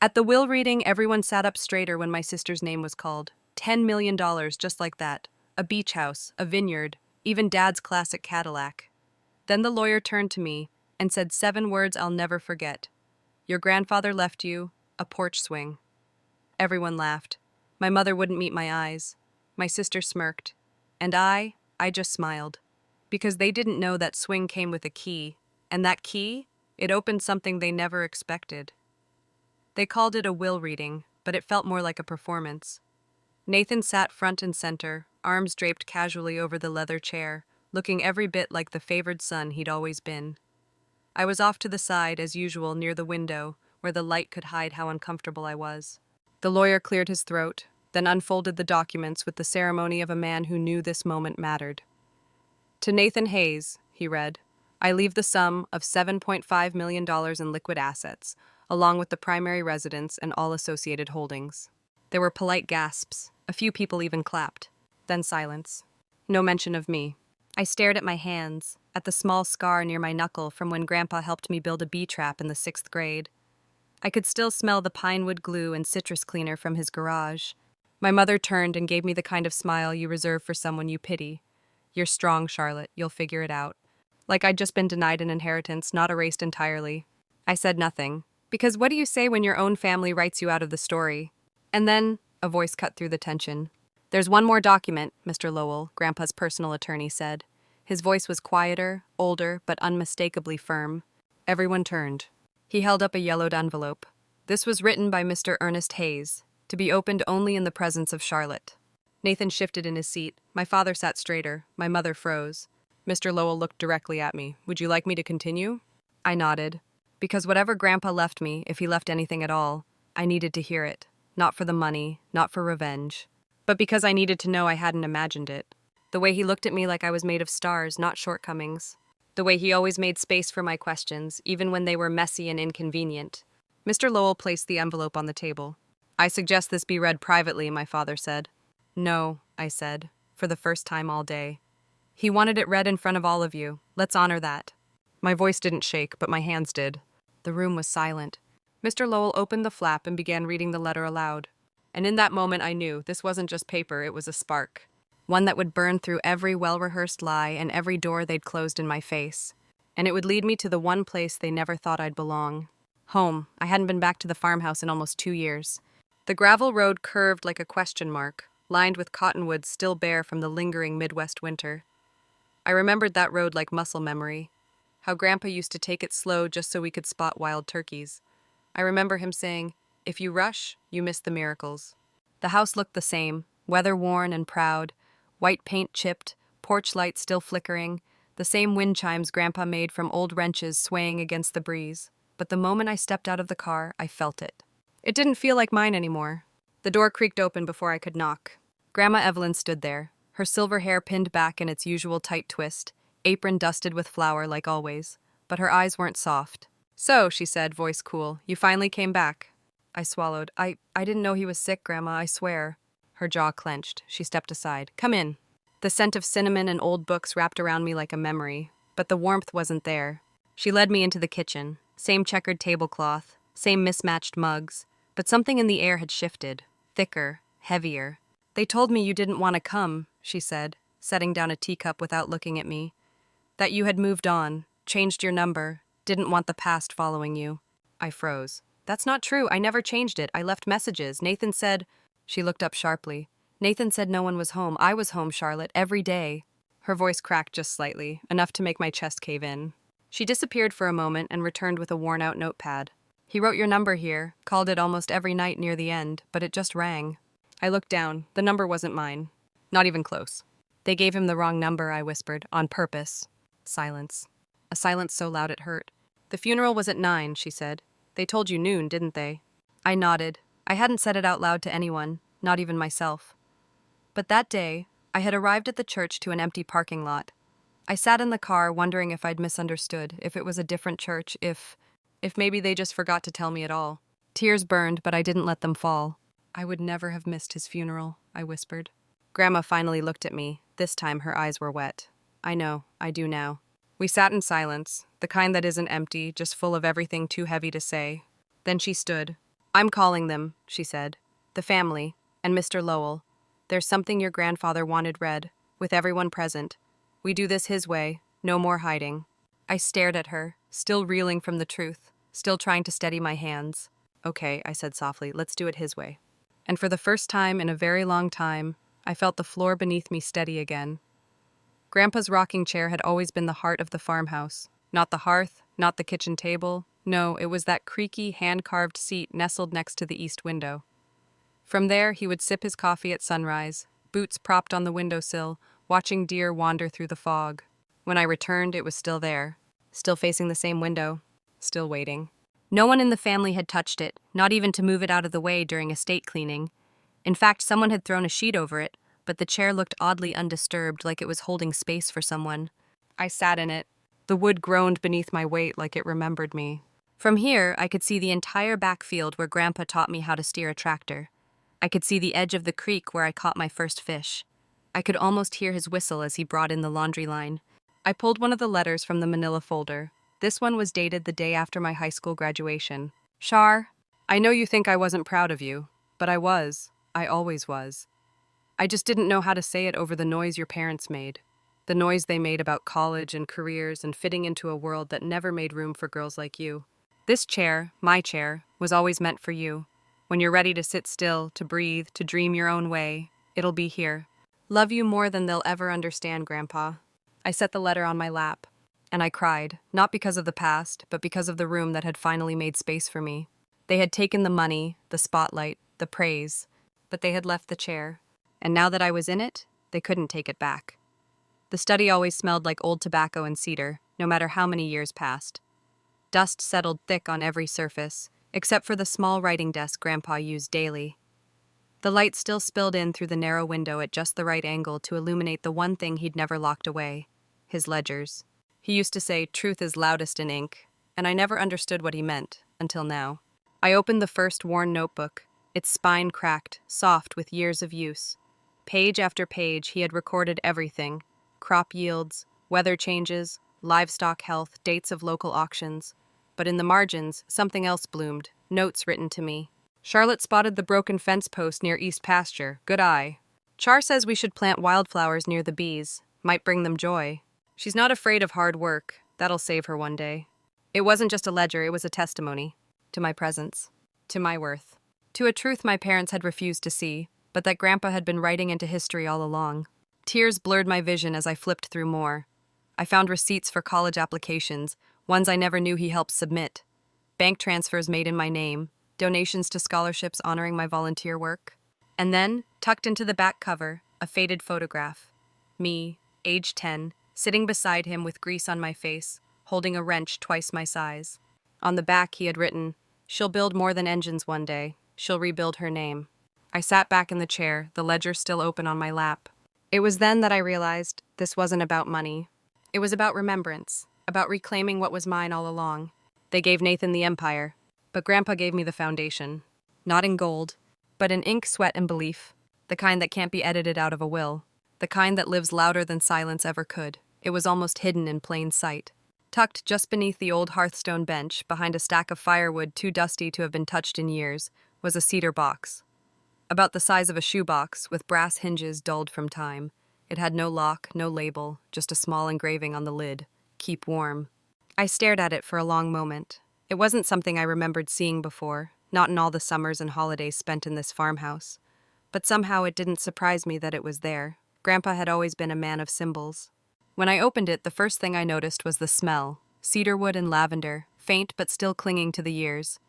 At the will reading, everyone sat up straighter when my sister's name was called. $10 million, just like that. A beach house, a vineyard, even Dad's classic Cadillac. Then the lawyer turned to me and said 7 words I'll never forget. Your grandfather left you a porch swing. Everyone laughed. My mother wouldn't meet my eyes. My sister smirked. And I just smiled. Because they didn't know that swing came with a key. And that key, it opened something they never expected. They called it a will reading, but it felt more like a performance. Nathan sat front and center, arms draped casually over the leather chair, looking every bit like the favored son he'd always been. I was off to the side, as usual, near the window, where the light could hide how uncomfortable I was. The lawyer cleared his throat, then unfolded the documents with the ceremony of a man who knew this moment mattered. To Nathan Hayes, he read, I leave the sum of $7.5 million in liquid assets, along with the primary residence and all associated holdings. There were polite gasps. A few people even clapped. Then silence. No mention of me. I stared at my hands, at the small scar near my knuckle from when Grandpa helped me build a bee trap in the 6th grade. I could still smell the pine wood glue and citrus cleaner from his garage. My mother turned and gave me the kind of smile you reserve for someone you pity. You're strong, Charlotte. You'll figure it out. Like I'd just been denied an inheritance, not erased entirely. I said nothing. Because what do you say when your own family writes you out of the story? And then, a voice cut through the tension. There's one more document, Mr. Lowell, Grandpa's personal attorney said. His voice was quieter, older, but unmistakably firm. Everyone turned. He held up a yellowed envelope. This was written by Mr. Ernest Hayes, to be opened only in the presence of Charlotte. Nathan shifted in his seat. My father sat straighter. My mother froze. Mr. Lowell looked directly at me. Would you like me to continue? I nodded. Because whatever Grandpa left me, if he left anything at all, I needed to hear it. Not for the money, not for revenge, but because I needed to know I hadn't imagined it. The way he looked at me like I was made of stars, not shortcomings. The way he always made space for my questions, even when they were messy and inconvenient. Mr. Lowell placed the envelope on the table. I suggest this be read privately, my father said. No, I said, for the first time all day. He wanted it read in front of all of you. Let's honor that. My voice didn't shake, but my hands did. The room was silent. Mr. Lowell opened the flap and began reading the letter aloud. And in that moment I knew this wasn't just paper, it was a spark. One that would burn through every well-rehearsed lie and every door they'd closed in my face. And it would lead me to the one place they never thought I'd belong. Home. I hadn't been back to the farmhouse in almost 2 years. The gravel road curved like a question mark, lined with cottonwoods still bare from the lingering Midwest winter. I remembered that road like muscle memory. How Grandpa used to take it slow just so we could spot wild turkeys. I remember him saying, if you rush, you miss the miracles. The house looked the same, weather-worn and proud, white paint chipped, porch light still flickering, the same wind chimes Grandpa made from old wrenches swaying against the breeze. But the moment I stepped out of the car, I felt it. It didn't feel like mine anymore. The door creaked open before I could knock. Grandma Evelyn stood there, her silver hair pinned back in its usual tight twist, apron dusted with flour like always, but her eyes weren't soft. So, she said, voice cool, you finally came back. I swallowed. I didn't know he was sick, Grandma, I swear. Her jaw clenched. She stepped aside. Come in. The scent of cinnamon and old books wrapped around me like a memory, but the warmth wasn't there. She led me into the kitchen. Same checkered tablecloth, same mismatched mugs, but something in the air had shifted. Thicker, heavier. They told me you didn't want to come, she said, setting down a teacup without looking at me. That you had moved on, changed your number, didn't want the past following you. I froze. That's not true. I never changed it. I left messages. Nathan said... She looked up sharply. Nathan said no one was home. I was home, Charlotte, every day. Her voice cracked just slightly, enough to make my chest cave in. She disappeared for a moment and returned with a worn-out notepad. He wrote your number here, called it almost every night near the end, but it just rang. I looked down. The number wasn't mine. Not even close. They gave him the wrong number, I whispered, on purpose. Silence. A silence so loud it hurt. The funeral was at 9, she said. They told you noon, didn't they? I nodded. I hadn't said it out loud to anyone, not even myself. But that day, I had arrived at the church to an empty parking lot. I sat in the car wondering if I'd misunderstood, if it was a different church, if maybe they just forgot to tell me at all. Tears burned, but I didn't let them fall. I would never have missed his funeral, I whispered. Grandma finally looked at me. This time her eyes were wet. I know, I do now. We sat in silence, the kind that isn't empty, just full of everything too heavy to say. Then she stood. I'm calling them, she said. The family, and Mr. Lowell. There's something your grandfather wanted read, with everyone present. We do this his way, no more hiding. I stared at her, still reeling from the truth, still trying to steady my hands. Okay, I said softly, let's do it his way. And for the first time in a very long time, I felt the floor beneath me steady again. Grandpa's rocking chair had always been the heart of the farmhouse. Not the hearth, not the kitchen table. No, it was that creaky, hand-carved seat nestled next to the east window. From there, he would sip his coffee at sunrise, boots propped on the windowsill, watching deer wander through the fog. When I returned, it was still there, still facing the same window, still waiting. No one in the family had touched it, not even to move it out of the way during estate cleaning. In fact, someone had thrown a sheet over it, but the chair looked oddly undisturbed, like it was holding space for someone. I sat in it. The wood groaned beneath my weight like it remembered me. From here, I could see the entire backfield where Grandpa taught me how to steer a tractor. I could see the edge of the creek where I caught my first fish. I could almost hear his whistle as he brought in the laundry line. I pulled one of the letters from the manila folder. This one was dated the day after my high school graduation. Char, I know you think I wasn't proud of you, but I was. I always was. I just didn't know how to say it over the noise your parents made. The noise they made about college and careers and fitting into a world that never made room for girls like you. This chair, my chair, was always meant for you. When you're ready to sit still, to breathe, to dream your own way, it'll be here. Love you more than they'll ever understand, Grandpa. I set the letter on my lap, and I cried, not because of the past, but because of the room that had finally made space for me. They had taken the money, the spotlight, the praise, but they had left the chair. And now that I was in it, they couldn't take it back. The study always smelled like old tobacco and cedar, no matter how many years passed. Dust settled thick on every surface, except for the small writing desk Grandpa used daily. The light still spilled in through the narrow window at just the right angle to illuminate the one thing he'd never locked away, his ledgers. He used to say, "Truth is loudest in ink," and I never understood what he meant, until now. I opened the first worn notebook, its spine cracked, soft with years of use. Page after page, he had recorded everything: crop yields, weather changes, livestock health, dates of local auctions. But in the margins, something else bloomed, notes written to me. Charlotte spotted the broken fence post near East Pasture. Good eye. Char says we should plant wildflowers near the bees. Might bring them joy. She's not afraid of hard work. That'll save her one day. It wasn't just a ledger, it was a testimony. To my presence. To my worth. To a truth my parents had refused to see, but that Grandpa had been writing into history all along. Tears blurred my vision as I flipped through more. I found receipts for college applications, ones I never knew he helped submit. Bank transfers made in my name, donations to scholarships honoring my volunteer work. And then, tucked into the back cover, a faded photograph. Me, age 10, sitting beside him with grease on my face, holding a wrench twice my size. On the back he had written, "She'll build more than engines one day. She'll rebuild her name." I sat back in the chair, the ledger still open on my lap. It was then that I realized this wasn't about money. It was about remembrance, about reclaiming what was mine all along. They gave Nathan the empire, but Grandpa gave me the foundation. Not in gold, but in ink, sweat, and belief. The kind that can't be edited out of a will. The kind that lives louder than silence ever could. It was almost hidden in plain sight. Tucked just beneath the old hearthstone bench, behind a stack of firewood too dusty to have been touched in years, was a cedar box. About the size of a shoebox, with brass hinges dulled from time. It had no lock, no label, just a small engraving on the lid. Keep warm. I stared at it for a long moment. It wasn't something I remembered seeing before, not in all the summers and holidays spent in this farmhouse. But somehow it didn't surprise me that it was there. Grandpa had always been a man of symbols. When I opened it, the first thing I noticed was the smell. Cedarwood and lavender, faint but still clinging to the years.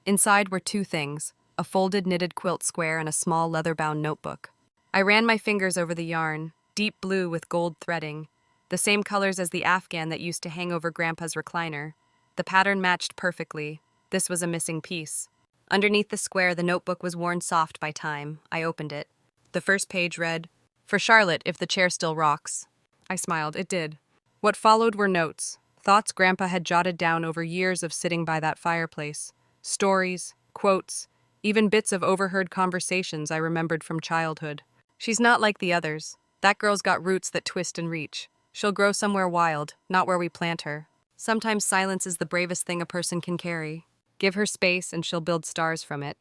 Inside were two things: a folded knitted quilt square and a small leather-bound notebook. I ran my fingers over the yarn, deep blue with gold threading, the same colors as the afghan that used to hang over Grandpa's recliner. The pattern matched perfectly. This was a missing piece. Underneath the square, the notebook was worn soft by time. I opened it. The first page read, "For Charlotte, if the chair still rocks." I smiled. It did. What followed were notes, thoughts Grandpa had jotted down over years of sitting by that fireplace. Stories, quotes, even bits of overheard conversations I remembered from childhood. "She's not like the others. That girl's got roots that twist and reach. She'll grow somewhere wild, not where we plant her. Sometimes silence is the bravest thing a person can carry." Give her space and she'll build stars from it.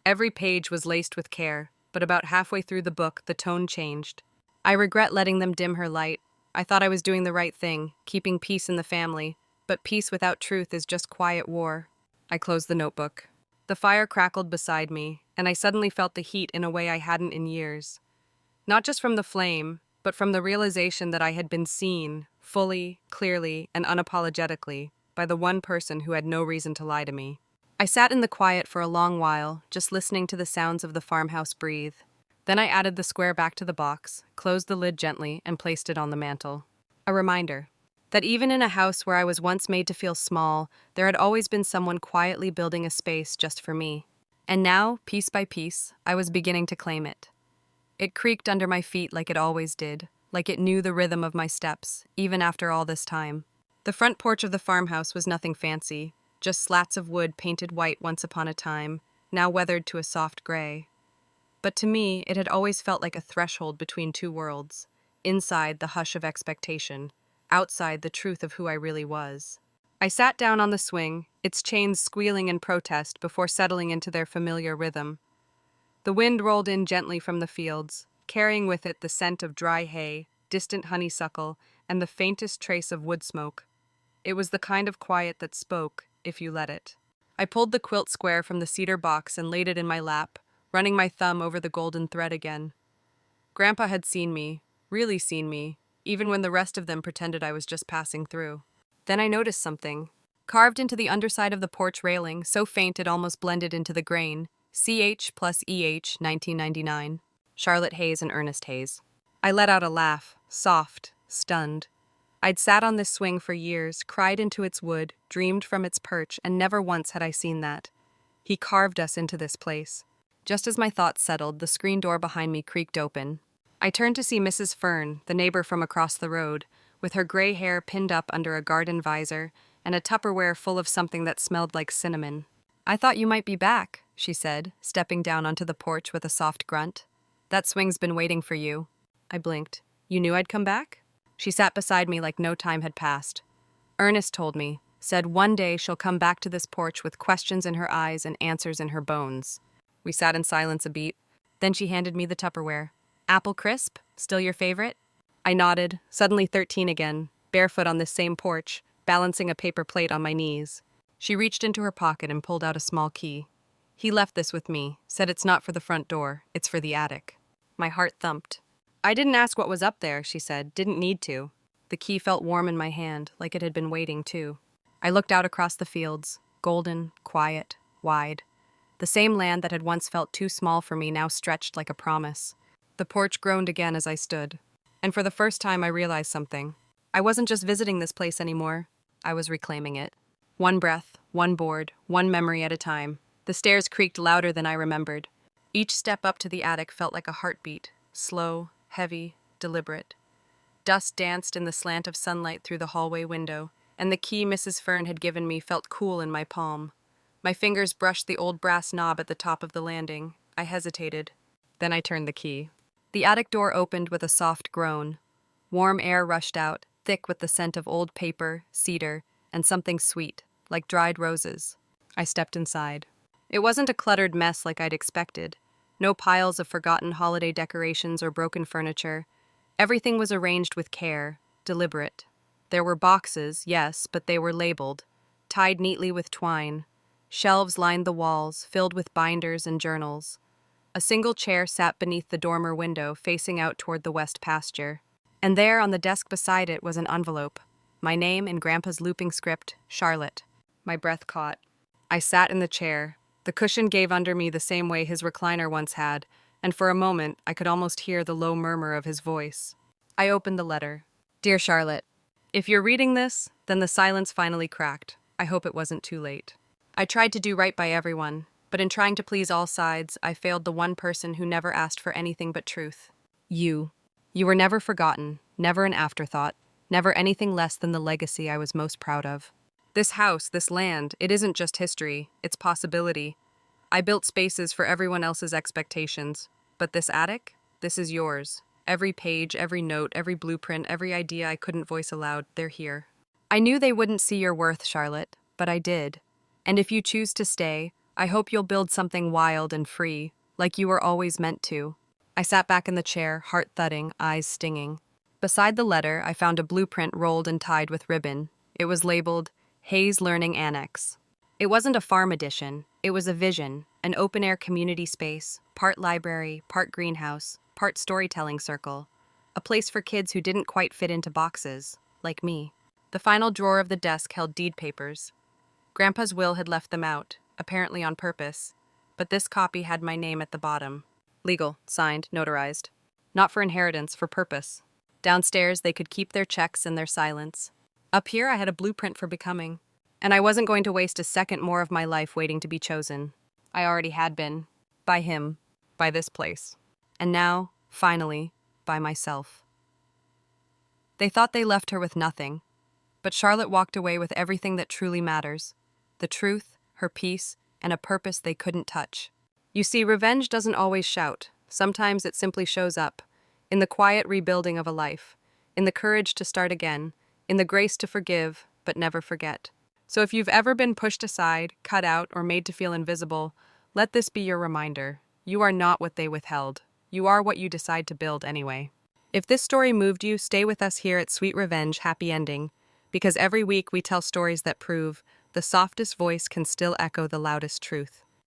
Every page was laced with care, but about halfway through the book, the tone changed. I regret letting them dim her light. I thought I was doing the right thing, keeping peace in the family, but peace without truth is just quiet war. I closed the notebook. The fire crackled beside me, and I suddenly felt the heat in a way I hadn't in years. Not just from the flame, but from the realization that I had been seen, fully, clearly, and unapologetically, by the one person who had no reason to lie to me. I sat in the quiet for a long while, just listening to the sounds of the farmhouse breathe. Then I added the square back to the box, closed the lid gently, and placed it on the mantel. A reminder that even in a house where I was once made to feel small, there had always been someone quietly building a space just for me. And now, piece by piece, I was beginning to claim it. It creaked under my feet like it always did, like it knew the rhythm of my steps, even after all this time. The front porch of the farmhouse was nothing fancy, just slats of wood painted white once upon a time, now weathered to a soft gray. But to me, it had always felt like a threshold between two worlds, inside the hush of expectation, outside the truth of who I really was. I sat down on the swing, its chains squealing in protest before settling into their familiar rhythm. The wind rolled in gently from the fields, carrying with it the scent of dry hay, distant honeysuckle, and the faintest trace of wood smoke. It was the kind of quiet that spoke, if you let it. I pulled the quilt square from the cedar box and laid it in my lap, running my thumb over the golden thread again. Grandpa had seen me, really seen me, even when the rest of them pretended I was just passing through. Then I noticed something. Carved into the underside of the porch railing, so faint it almost blended into the grain, CH plus EH 1999. Charlotte Hayes and Ernest Hayes. I let out a laugh, soft, stunned. I'd sat on this swing for years, cried into its wood, dreamed from its perch, and never once had I seen that. He carved us into this place. Just as my thoughts settled, the screen door behind me creaked open. I turned to see Mrs. Fern, the neighbor from across the road, with her gray hair pinned up under a garden visor and a Tupperware full of something that smelled like cinnamon. "I thought you might be back," she said, stepping down onto the porch with a soft grunt. "That swing's been waiting for you." I blinked. "You knew I'd come back?" She sat beside me like no time had passed. "Ernest told me, said one day she'll come back to this porch with questions in her eyes and answers in her bones." We sat in silence a beat. Then she handed me the Tupperware. "Apple crisp? Still your favorite?" I nodded, suddenly 13 again, barefoot on this same porch, balancing a paper plate on my knees. She reached into her pocket and pulled out a small key. "He left this with me, said it's not for the front door, it's for the attic." My heart thumped. "I didn't ask what was up there," she said, "didn't need to." The key felt warm in my hand, like it had been waiting too. I looked out across the fields, golden, quiet, wide. The same land that had once felt too small for me now stretched like a promise. The porch groaned again as I stood. And for the first time I realized something. I wasn't just visiting this place anymore. I was reclaiming it. One breath, one board, one memory at a time. The stairs creaked louder than I remembered. Each step up to the attic felt like a heartbeat, slow, heavy, deliberate. Dust danced in the slant of sunlight through the hallway window, and the key Mrs. Fern had given me felt cool in my palm. My fingers brushed the old brass knob at the top of the landing. I hesitated. Then I turned the key. The attic door opened with a soft groan. Warm air rushed out, thick with the scent of old paper, cedar, and something sweet, like dried roses. I stepped inside. It wasn't a cluttered mess like I'd expected. No piles of forgotten holiday decorations or broken furniture. Everything was arranged with care, deliberate. There were boxes, yes, but they were labeled, tied neatly with twine. Shelves lined the walls, filled with binders and journals. A single chair sat beneath the dormer window, facing out toward the west pasture. And there, on the desk beside it, was an envelope. My name in Grandpa's looping script, Charlotte. My breath caught. I sat in the chair. The cushion gave under me the same way his recliner once had, and for a moment I could almost hear the low murmur of his voice. I opened the letter. "Dear Charlotte, if you're reading this, then the silence finally cracked. I hope it wasn't too late. I tried to do right by everyone, but in trying to please all sides, I failed the one person who never asked for anything but truth. You. You were never forgotten, never an afterthought, never anything less than the legacy I was most proud of. This house, this land, it isn't just history, it's possibility. I built spaces for everyone else's expectations, but this attic, this is yours. Every page, every note, every blueprint, every idea I couldn't voice aloud, they're here. I knew they wouldn't see your worth, Charlotte, but I did. And if you choose to stay, I hope you'll build something wild and free, like you were always meant to. I sat back in the chair, heart thudding, eyes stinging. Beside the letter, I found a blueprint rolled and tied with ribbon. It was labeled Hayes Learning Annex. It wasn't a farm edition, it was a vision, an open-air community space, part library, part greenhouse, part storytelling circle, a place for kids who didn't quite fit into boxes, like me. The final drawer of the desk held deed papers. Grandpa's will had left them out, apparently on purpose, but this copy had my name at the bottom. Legal, signed, notarized. Not for inheritance, for purpose. Downstairs, they could keep their checks and their silence. Up here, I had a blueprint for becoming. And I wasn't going to waste a second more of my life waiting to be chosen. I already had been. By him. By this place. And now, finally, by myself. They thought they left her with nothing. But Charlotte walked away with everything that truly matters. The truth, her peace, and a purpose they couldn't touch. You see, revenge doesn't always shout. Sometimes it simply shows up. In the quiet rebuilding of a life. In the courage to start again. In the grace to forgive, but never forget. So if you've ever been pushed aside, cut out, or made to feel invisible, let this be your reminder. You are not what they withheld. You are what you decide to build anyway. If this story moved you, stay with us here at Sweet Revenge Happy Ending, because every week we tell stories that prove the softest voice can still echo the loudest truth.